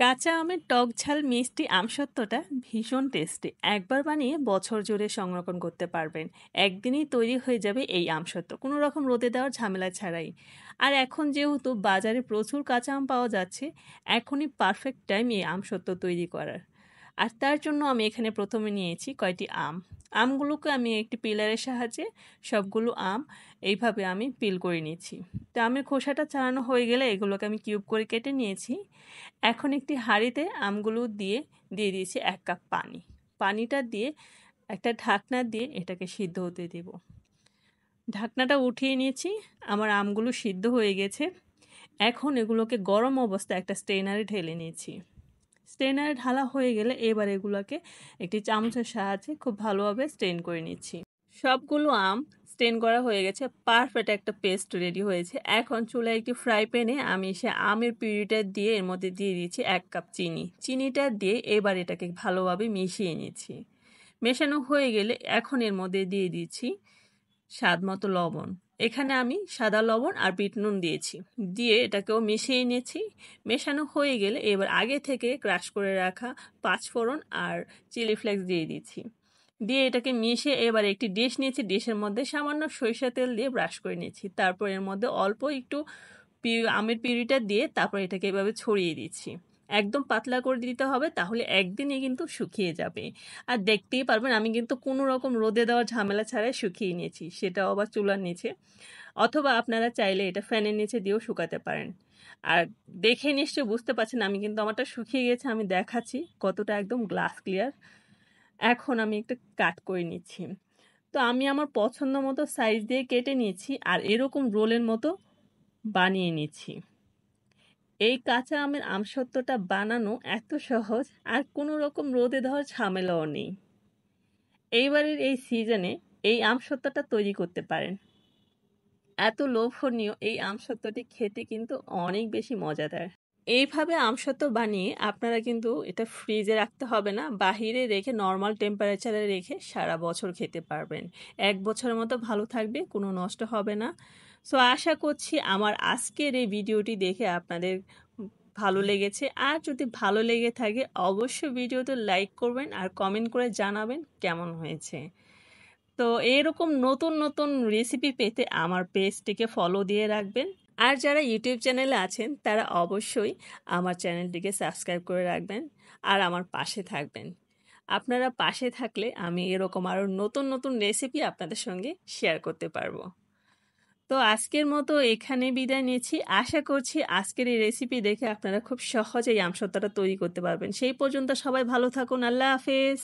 কাঁচা আমের টক ঝাল মিষ্টি আমসত্ত্বটা ভীষণ টেস্টি। একবার বানিয়ে বছর জুড়ে সংরক্ষণ করতে পারবেন। একদিনেই তৈরি হয়ে যাবে এই আমসত্ত্ব, কোনো রকম রোদে দেওয়ার ঝামেলা ছাড়াই। আর এখন যেহেতু বাজারে প্রচুর কাঁচা আম পাওয়া যাচ্ছে, এখনই পারফেক্ট টাইম এই আমসত্ত্ব তৈরি করার। আর তার জন্য আমি এখানে প্রথমে নিয়েছি কয়টি আম। আমগুলোকে আমি একটি পিলারের সাহায্যে সবগুলো আম এইভাবে আমি পিল করে নিয়েছি। তো আমের খোসাটা ছাড়ানো হয়ে গেলে এগুলোকে আমি কিউব করে কেটে নিয়েছি। এখন একটি হাঁড়িতে আমগুলো দিয়ে দিয়েছি 1 কাপ পানি। পানিটা দিয়ে একটা ঢাকনা দিয়ে এটাকে সিদ্ধ হতে দেব। ঢাকনাটা উঠিয়ে নিয়েছি। আমার আমগুলো সিদ্ধ হয়ে গেছে। এখন এগুলোকে গরম অবস্থায় একটা স্ট্রেনারে ঢেলে নিয়েছি। স্ট্রেনারে ঢালা হয়ে গেলে এবার এগুলোকে একটি চামচের সাহায্যে খুব ভালোভাবে স্ট্রেন করে নিচ্ছি। সবগুলো আম স্ট্রেন করা হয়ে গেছে, পারফেক্ট একটা পেস্ট রেডি হয়েছে। এখন চুলায় একটি ফ্রাই প্যানে আমি সে আমের পিউরিটা দিয়ে এর মধ্যে দিয়ে দিয়েছি 1 কাপ চিনি। চিনিটা দিয়ে এবার এটাকে ভালোভাবে মিশিয়ে নিচ্ছি। মেশানো হয়ে গেলে এখন এর মধ্যে দিয়ে দিচ্ছি স্বাদ মতো লবণ। এখানে আমি সাদা লবণ আর বিট নুন দিয়েছি, দিয়ে এটাকেও মিশিয়ে নিয়েছি। মেশানো হয়ে গেলে এবার আগে থেকে ক্রাশ করে রাখা 5 ফোড়ন আর চিলি ফ্লেক্স দিয়ে দিচ্ছি। দিয়ে এটাকে মিশিয়ে এবার একটি ডিশ নিয়েছি। ডিশের মধ্যে সামান্য সরিষা তেল দিয়ে ব্রাশ করে নিয়েছি। তারপর এর মধ্যে অল্প একটু আমের পিউরিটা দিয়ে তারপর এটাকে এভাবে ছড়িয়ে দিচ্ছি। একদম পাতলা করে দিতে হবে, তাহলে একদিনে কিন্তু শুকিয়ে যাবে। আর দেখতেই পারবেন আমি কিন্তু কোনো রকম রোদে দেওয়ার ঝামেলা ছাড়াই শুকিয়ে নিয়েছি, সেটাও আবার চুলার নিচে। অথবা আপনারা চাইলে এটা ফ্যানের নিচে দিয়েও শুকাতে পারেন। আর দেখে নিশ্চয়ই বুঝতে পারছেন আমি কিন্তু আমারটা শুকিয়ে গেছে, আমি দেখাচ্ছি কতটা একদম গ্লাস ক্লিয়ার। এখন আমি একটু কাট করে নিচ্ছি। তো আমি আমার পছন্দ মতো সাইজ দিয়ে কেটে নিয়েছি আর এরকম রোলের মতো বানিয়ে নিচ্ছি। এই কাঁচা আমের আমসত্ত্বটা বানানো এত সহজ, আর কোনো রকম রোদে দেওয়ার ঝামেলাও নেই। এইবারের এই সিজনে এই আমসত্ত্বটা তৈরি করতে পারেন। এত লোভনীয় এই আমসত্ত্বটি খেতে কিন্তু অনেক বেশি মজাদার। এইভাবে আমসত্ত্ব বানিয়ে আপনারা কিন্তু এটা ফ্রিজে রাখতে হবে না, বাহিরে রেখে নর্মাল টেম্পারেচারে রেখে সারা বছর খেতে পারবেন। 1 বছরের মতো ভালো থাকবে, কোনো নষ্ট হবে না। সো আশা করছি আমার আজকের এই ভিডিওটি দেখে আপনাদের ভালো লেগেছে। আর যদি ভালো লেগে থাকে অবশ্যই ভিডিওতে লাইক করবেন আর কমেন্ট করে জানাবেন কেমন হয়েছে। তো এরকম নতুন নতুন রেসিপি পেতে আমার পেজটিকে ফলো দিয়ে রাখবেন। আর যারা ইউটিউব চ্যানেলে আছেন তারা অবশ্যই আমার চ্যানেলটিকে সাবস্ক্রাইব করে রাখবেন আর আমার পাশে থাকবেন। আপনারা পাশে থাকলে আমি এরকম আরও নতুন নতুন রেসিপি আপনাদের সঙ্গে শেয়ার করতে পারবো। তো আজকের মতো এখানে বিদায় নিচ্ছি। আশা করছি আজকের এই রেসিপি দেখে আপনারা খুব সহজেই আমসত্ত্বটা তৈরি করতে পারবেন। সেই পর্যন্ত সবাই ভালো থাকুন। আল্লাহ হাফেজ।